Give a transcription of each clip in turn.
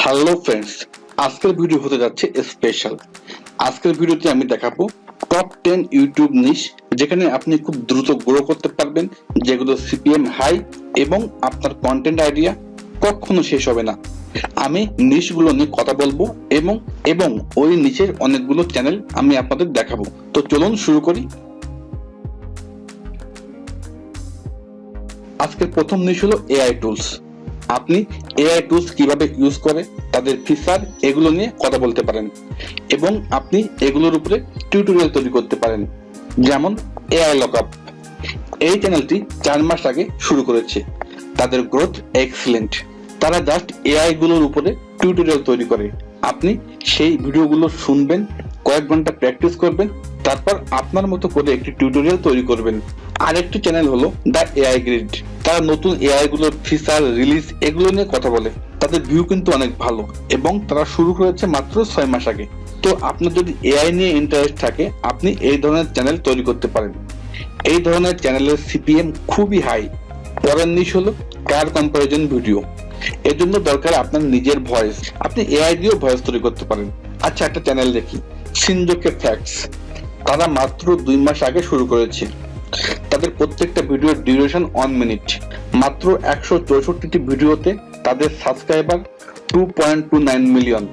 Hello friends, আজকের video হতে যাচ্ছে স্পেশাল। আজকের ভিডিওতে আমি দেখাবো টপ 10 ইউটিউব নিশ যেখানে আপনি খুব দ্রুত গ্রো করতে পারবেন, যেগুলো সিপিএম হাই এবং আপনার কন্টেন্ট আইডিয়া কখনো শেষ হবে না। আমি নিশগুলো নিয়ে কথা বলবো এবং এবং ওই নিচের অনেকগুলো চ্যানেল আমি আপনাদের দেখাবো। তো চলুন শুরু করি। আজকের প্রথম নিশ হলো এআই টুলস। আপনি এআই টুলস কিভাবে ইউজ করে, তাদের ফিচার, এগুলো নিয়ে কথা বলতে পারেন এবং আপনি এগুলোর উপরে টিউটোরিয়াল তৈরি করতে পারেন। যেমন এআই লকআপ, এই চ্যানেলটি 4 মাস আগে শুরু করেছে। তাদের গ্রোথ এক্সিলেন্ট। তারা জাস্ট এআই গুলোর উপরে টিউটোরিয়াল তৈরি করে। আপনি সেই ভিডিওগুলো শুনবেন, কয়েক ঘন্টা প্র্যাকটিস করবেন, তারপর আপনার মতো করে একটি টিউটোরিয়াল তৈরি করবেন। আরেকটি চ্যানেল হলো দ্য এআই গ্রিড। তারা নতুন এআই গুলোর ফিচার, রিলিজ, এগুলো নিয়ে কথা বলে। তাদের ভিউ কিন্তু অনেক ভালো এবং তারা শুরু করেছে মাত্র 6 মাস আগে। তো আপনার যদি এআই নিয়ে ইন্টারেস্ট থাকে, আপনি এই ধরনের চ্যানেল তৈরি করতে পারেন। এই ধরনের চ্যানেলের সিপিএম খুবই হাই। পরের নিশ হলো কার কম্পারিজন ভিডিও। এর জন্য দরকার আপনার নিজের ভয়েস। আপনি এআই দিয়েও ভয়েস তৈরি করতে পারেন। আচ্ছা, একটা চ্যানেল দেখি, সিনজোকে ফ্যাক্টস। তারা মাত্র 2 মাস আগে শুরু করেছে। তাদের প্রত্যেকটা ভিডিওর ডিউরেশন 1 মিনিট। মাত্র 164টি ভিডিওতে তাদের সাবস্ক্রাইবার 2.29 মিলিয়ন।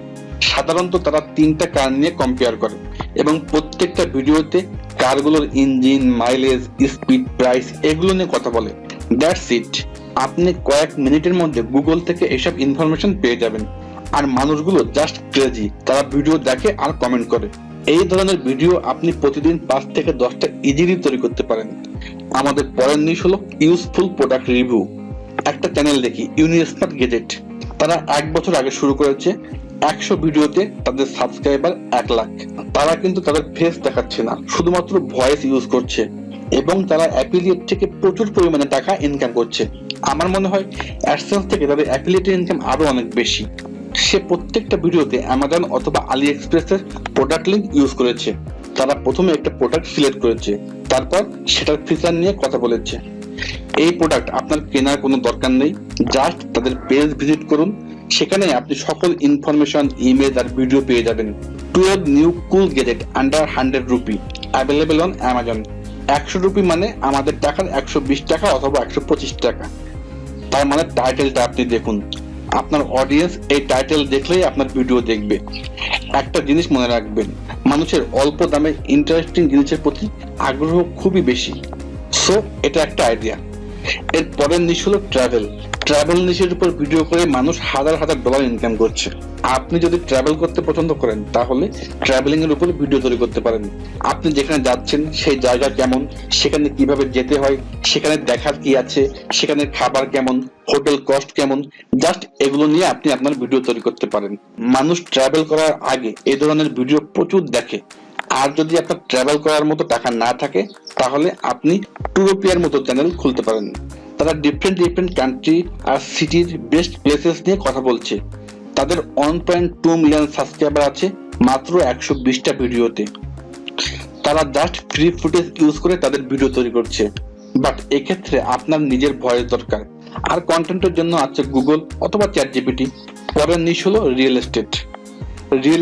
সাধারণত তারা 3টা কার নিয়ে কম্পেয়ার করে এবং প্রত্যেকটা ভিডিওতে কারগুলোর ইঞ্জিন, মাইলেজ, স্পিড, প্রাইস, এগুলো নিয়ে কথা বলে। That's it. আপনি কয়েক মিনিটের মধ্যে গুগল থেকে এসব ইনফরমেশন পেয়ে যাবেন। আর মানুষগুলো জাস্ট ক্রেজি। তারা ভিডিও দেখে আর কমেন্ট করে। এই ধরনের ভিডিও আপনি প্রতিদিন 5 থেকে 10টা ইজিলি তৈরি করতে পারেন। আমাদের পরের নিউজ হলো ইউজফুল প্রোডাক্ট রিভিউ। একটা চ্যানেল দেখি, ইউনিস্মার্ট গ্যাজেট। তারা 1 বছর আগে শুরু করেছে। 100 ভিডিওতে তাদের সাবস্ক্রাইবার 1 লাখ। তারা কিন্তু তাদের ফেস দেখাচ্ছে না, শুধুমাত্র ভয়েস ইউজ করছে এবং তারা অ্যাফিলিয়েট থেকে প্রচুর পরিমাণে টাকা ইনকাম করছে। আমার মনে হয় অ্যাডসেন্স থেকে তাদের অ্যাফিলিয়েটের ইনকাম আরো অনেক বেশি। সে প্রত্যেকটা ভিডিওতে অ্যামাজন অথবা আলি এক্সপ্রেসের প্রোডাক্ট লিংক ইউজ করেছে। তারা প্রথমে একটা প্রোডাক্ট সিলেক্ট করেছে, তারপর সেটার ফিচার নিয়ে কথা বলেছে। এই প্রোডাক্ট আপনার কেনার কোনো দরকার নেই, জাস্ট তাদের পেজ ভিজিট করুন। সেখানে আপনি সকল ইনফরমেশন, ইমেজ আর ভিডিও পেয়ে যাবেন। 12 new cool gadget under 100 rupee available on Amazon. 100 rupee মানে আমাদের টাকার 120 টাকা অথবা 125 টাকা। তার মানে টাইটেলটা আপনি দেখুন। আপনার অডিয়েন্স এই টাইটেল দেখলেই আপনার ভিডিও দেখবে। একটা জিনিস মনে রাখবেন, মানুষের অল্প দামে ইন্টারেস্টিং জিনিসের প্রতি আগ্রহ খুবই বেশি। সো এটা একটা আইডিয়া। এর পরের নিশ হলো ট্রাভেল নিশের উপর ভিডিও করে মানুষ হাজার হাজার ডলার ইনকাম করছে। আপনি যদি ট্রাভেল করতে পছন্দ করেন, তাহলে ট্রাভেলিং এর উপর ভিডিও তৈরি করতে পারেন। আপনি যেখানে যাচ্ছেন সেই জায়গা কেমন, সেখানে কিভাবে যেতে হয়, সেখানে দেখার কি আছে, সেখানে খাবার কেমন, হোটেল কস্ট কেমন, জাস্ট এগুলো নিয়ে আপনি আপনার ভিডিও তৈরি করতে পারেন। মানুষ ট্রাভেল করার আগে এই ধরনের ভিডিও প্রচুর দেখে। আর যদি আপনার ট্রাভেল করার মতো টাকা না থাকে, তাহলে আপনি ট্যুরোপিয়ার মতো চ্যানেল খুলতে পারেন। তারা ডিফারেন্ট কান্ট্রি আর সিটির বেস্ট প্লেসেস নিয়ে কথা বলছে। তাদের 1.2 মিলিয়ন সাবস্ক্রাইবার আছে মাত্র 120টা ভিডিওতে। তারা জাস্ট ফ্রি ফুটেজ ইউজ করে তাদের ভিডিও তৈরি করছে। বাট এক্ষেত্রে আপনার নিজের ভয়েস দরকার, আর কন্টেন্টের জন্য আছে গুগল অথবা চ্যাটজিপিটি। পরের নিশ হলো রিয়েল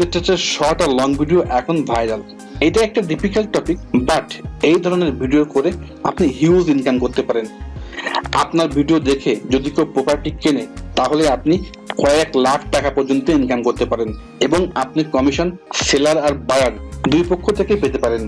এস্টেটের শর্ট আর লং ভিডিও এখন ভাইরাল। এটা একটা ডিফিকাল্ট টপিক, বাট এই ধরনের ভিডিও করে আপনি হিউজ ইনকাম করতে পারেন। আপনার ভিডিও দেখে যদি কেউ প্রপার্টি কেনে, তাহলে আপনি কয়েক লাখ টাকা পর্যন্ত ইনকাম করতে পারেন এবং আপনি কমিশন সেলার আর বায়ার দুই পক্ষ থেকে পেতে পারেন।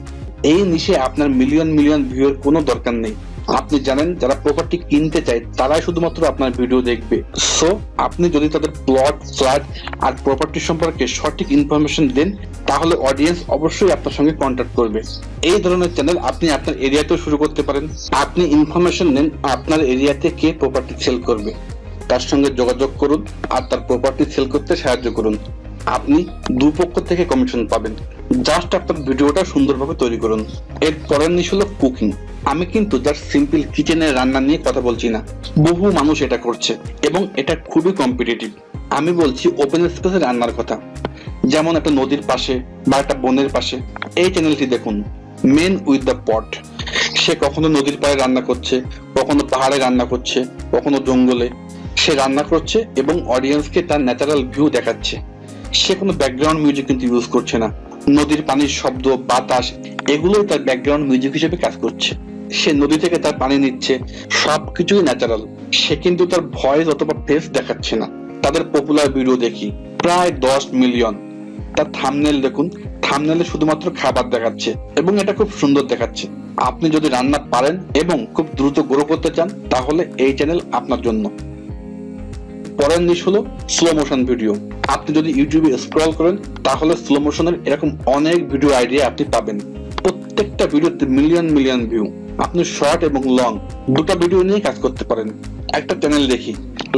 এই নিশে আপনার মিলিয়ন ভিউয়ের কোনো দরকার নেই। আপনি জানেন, যারা প্রপার্টি কিনতে চায় তারাই শুধুমাত্র আপনার ভিডিও দেখবে। সো আপনি যদি তাদের প্লট, ফ্ল্যাট আর প্রপার্টি সম্পর্কে সঠিক ইনফরমেশন দেন, তাহলে অডিয়েন্স অবশ্যই আপনার সঙ্গে কন্ট্যাক্ট করবে। এই ধরনের চ্যানেল আপনি আপনার এরিয়াতেও শুরু করতে পারেন। আপনি ইনফরমেশন নেন আপনার এরিয়াতে কে প্রপার্টি সেল করবে, তার সঙ্গে যোগাযোগ করুন আর তার প্রপার্টি সেল করতে সাহায্য করুন। আপনি দুপক্ষ থেকে কমিশন পাবেন। জাস্ট আপনার ভিডিওটা সুন্দরভাবে তৈরি করুন। এর পরের নিশ হলো কুকিং। আমি কিন্তু জাস্ট সিম্পল কিচেনের রান্না নিয়ে কথা বলছি না। বহু মানুষ এটা করছে এবং এটা খুবই কম্পিটিটিভ। আমি বলছি ওপেন স্পেসে রান্নার কথা, যেমন একটা নদীর পাশে বা একটা বনের পাশে। এই চ্যানেলটি দেখুন, মেন উইথ দ্য পট। সে কখনো নদীর পাড়ে রান্না করছে, কখনো পাহাড়ে রান্না করছে, কখনো জঙ্গলে। সে রান্না করছে এবং অডিয়েন্সকে তার ন্যাচারাল ভিউ দেখাচ্ছে। সে কোনো ব্যাকগ্রাউন্ড মিউজিক কিন্তু ইউজ করছে না। নদীর পানির শব্দ, বাতাস, এগুলোই তার ব্যাকগ্রাউন্ড মিউজিক হিসেবে কাজ করছে। সে নদী থেকে তার পানি নিচ্ছে, সবকিছুই ন্যাচারাল। সে কিন্তু তার ভয়েস অথবা ফেস দেখাচ্ছে না। তাদের পপুলার ভিডিও দেখি প্রায় 10 মিলিয়ন। তার থাম্বনেল দেখুন, থাম্বনেলে শুধুমাত্র খাবার দেখাচ্ছে এবং এটা খুব সুন্দর দেখাচ্ছে। আপনি যদি রান্না পারেন এবং খুব দ্রুত গ্রো করতে চান তাহলে এই চ্যানেল আপনার জন্য। পরের নিশ হলো স্লো মোশন ভিডিও। আপনি যদি ইউটিউবে স্ক্রল করেন তাহলে স্লো মোশনের এরকম অনেক ভিডিও আইডিয়া আপনি পাবেন। প্রত্যেকটা ভিডিওতে মিলিয়ন মিলিয়ন ভিউ। আপনি শর্ট এবং লং দুটো ভিডিও নিয়ে কাজ করতে পারেন। একটা চ্যানেল দেখি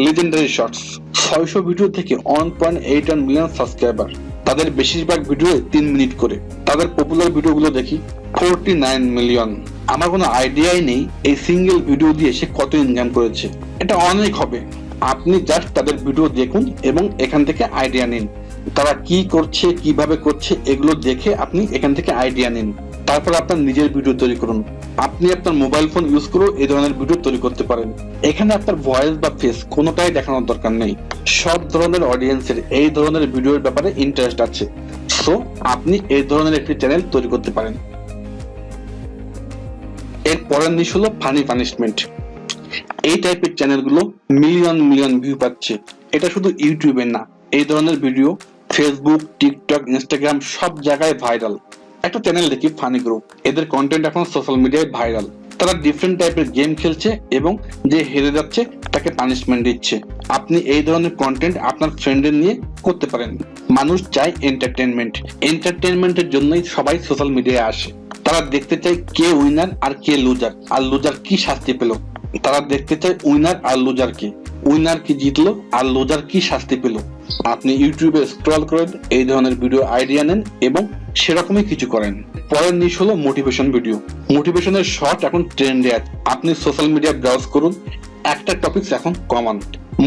লিজেন্ডারি শর্টস, 600 ভিডিও থেকে 1.81 মিলিয়ন সাবস্ক্রাইবার। তাদের বেশিরভাগ ভিডিও 3 মিনিট করে। তাদের পপুলার ভিডিওগুলো দেখি 49 মিলিয়ন। আমার কোনো আইডিয়াই নেই এই সিঙ্গেল ভিডিও দিয়ে সে কত ইনকাম করেছে। এটা অনেক হবে। আপনি জাস্ট তাদের ভিডিও দেখুন এবং এখান থেকে আইডিয়া নিন। তারা কি করছে, কিভাবে করছে, এগুলো দেখে আপনি এখান থেকে আইডিয়া নিন। তারপর আপনার নিজের ভিডিও তৈরি করুন। আপনি আপনার মোবাইল ফোন ইউজ করেও এই ধরনের ভিডিও তৈরি করতে পারেন। এখানে আপনার ভয়েস বা ফেস কোনোটাই দেখানোর দরকার নেই। সব ধরনের অডিয়েন্সের এই ধরনের ভিডিওর ব্যাপারে ইন্টারেস্ট আছে। সো আপনি এই ধরনের একটি চ্যানেল তৈরি করতে পারেন। এর পরের নিশ হলো ফানি পানিশমেন্ট। এই টাইপের চ্যানেলগুলো মিলিয়ন মিলিয়ন ভিউ পাচ্ছে। এটা শুধু ইউটিউবে না, এই ধরনের ভিডিও ফেসবুক, টিকটক, ইনস্টাগ্রাম সব জায়গায় ভাইরাল। একটা চ্যানেল দেখি ফানি গ্রুপ। এদের কন্টেন্ট এখন সোশ্যাল মিডিয়ায় ভাইরাল। তারা ডিফারেন্ট টাইপের গেম খেলছে এবং যে হেরে যাচ্ছে তাকে পানিশমেন্ট দিচ্ছে। আপনি এই ধরনের কন্টেন্ট আপনার ফ্রেন্ডদের নিয়ে করতে পারেন। মানুষ চায় এন্টারটেনমেন্ট। এন্টারটেনমেন্টের জন্যই সবাই সোশ্যাল মিডিয়ায় আসে। তারা দেখতে চায় কে উইনার আর কে লুজার, আর লুজার কি শাস্তি পেল। তারা দেখতে চায় উইনার আর লুজার কে, উইনার কি জিতলো আর লুজার কি শাস্তি পেল। আপনি ইউটিউবে স্ক্রল করেন, এই ধরনের ভিডিও আইডিয়া নেন এবং সেরকমই কিছু করেন। পরের নিশ হলো মোটিভেশন ভিডিও। মোটিভেশনের শর্ট এখন ট্রেন্ডে আছে। আপনি সোশ্যাল মিডিয়া ব্রাউজ করুন, একটা টপিকস এখন কমন,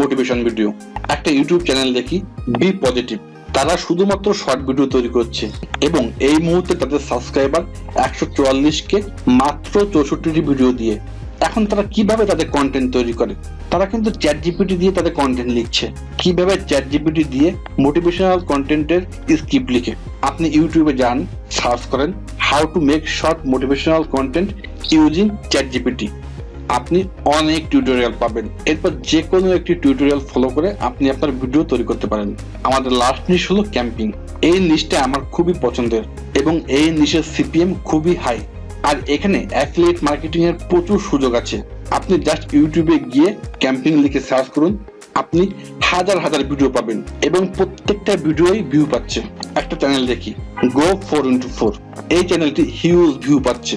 মোটিভেশন ভিডিও। একটা ইউটিউব চ্যানেল দেখি বি পজিটিভ। তারা শুধুমাত্র শর্ট ভিডিও তৈরি করছে এবং এই মুহূর্তে তাদের সাবস্ক্রাইবার 144কে মাত্র 64টি ভিডিও দিয়ে। এখন তারা কিভাবে তাদের কন্টেন্ট তৈরি করে? তারা কিন্তু চ্যাট জিপিটি দিয়ে তাদের কন্টেন্ট লিখছে। কিভাবে চ্যাট জিপিটি দিয়ে মোটিভেশনাল কন্টেন্টের স্ক্রিপ্ট লিখে। আপনি ইউটিউবে যান, সার্চ করেন how to make short motivational content using chat GPT. আপনি অনেক টিউটোরিয়াল পাবেন। এরপর যে কোনো একটি টিউটোরিয়াল ফলো করে আপনি আপনার ভিডিও তৈরি করতে পারেন। আমাদের লাস্ট নিশ হলো ক্যাম্পিং। এই নিশটা আমার খুবই পছন্দের এবং এই নিশের সিপিএম খুবই হাই। আর এখানে অ্যাফিলিয়েট মার্কেটিং এর প্রচুর সুযোগ আছে। আপনি জাস্ট ইউটিউবে গিয়ে ক্যাম্পিং লিখে সার্চ করুন, আপনি হাজার হাজার ভিডিও পাবেন এবং প্রত্যেকটা ভিডিওই ভিউ পাচ্ছে। একটা চ্যানেল দেখি গো 4x4। এই চ্যানেলটি হিউজ ভিউ পাচ্ছে।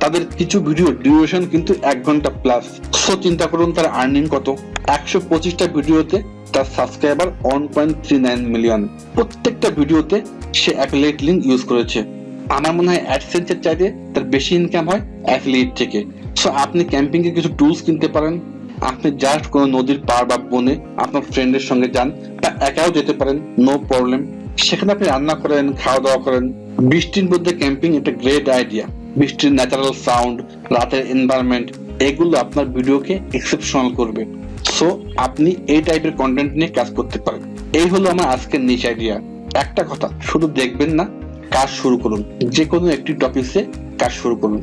তাদের কিছু ভিডিও ডিউরেশন কিন্তু 1 ঘন্টা প্লাস। সো চিন্তা করুন তার আর্নিং কত। 125টা ভিডিওতে তার সাবস্ক্রাইবার 1.39 মিলিয়ন। প্রত্যেকটা ভিডিওতে সে অ্যাফিলিয়েট লিংক ইউজ করেছে। আমার মনে হয় অ্যাডসেন্সের চাইতে তার বেশি ইনকাম হয় অ্যাফিলিয়েট থেকে। সো আপনি ক্যাম্পিং এর কিছু টুলস কিনতে পারেন। আপনি জাস্ট কোনো নদীর পাড় বা বনে আপনার ফ্রেন্ডের সঙ্গে যান বা একাও যেতে পারেন, নো প্রবলেম। সেখানে আপনি রান্না করেন, খাওয়া দাওয়া করেন। বৃষ্টির মধ্যে ক্যাম্পিং একটা গ্রেট আইডিয়া। বৃষ্টির ন্যাচারাল সাউন্ড, রাতের এনভায়রনমেন্ট, এগুলো আপনার ভিডিওকে এক্সেপশনাল করবে। সো আপনি এই টাইপের কন্টেন্ট নিয়ে কাজ করতে পারেন। এই হলো আমার আজকের নিশ আইডিয়া। একটা কথা, শুধু দেখবেন না, কাজ শুরু করুন। যে কোনো একটি টপিকসে কাজ শুরু করুন।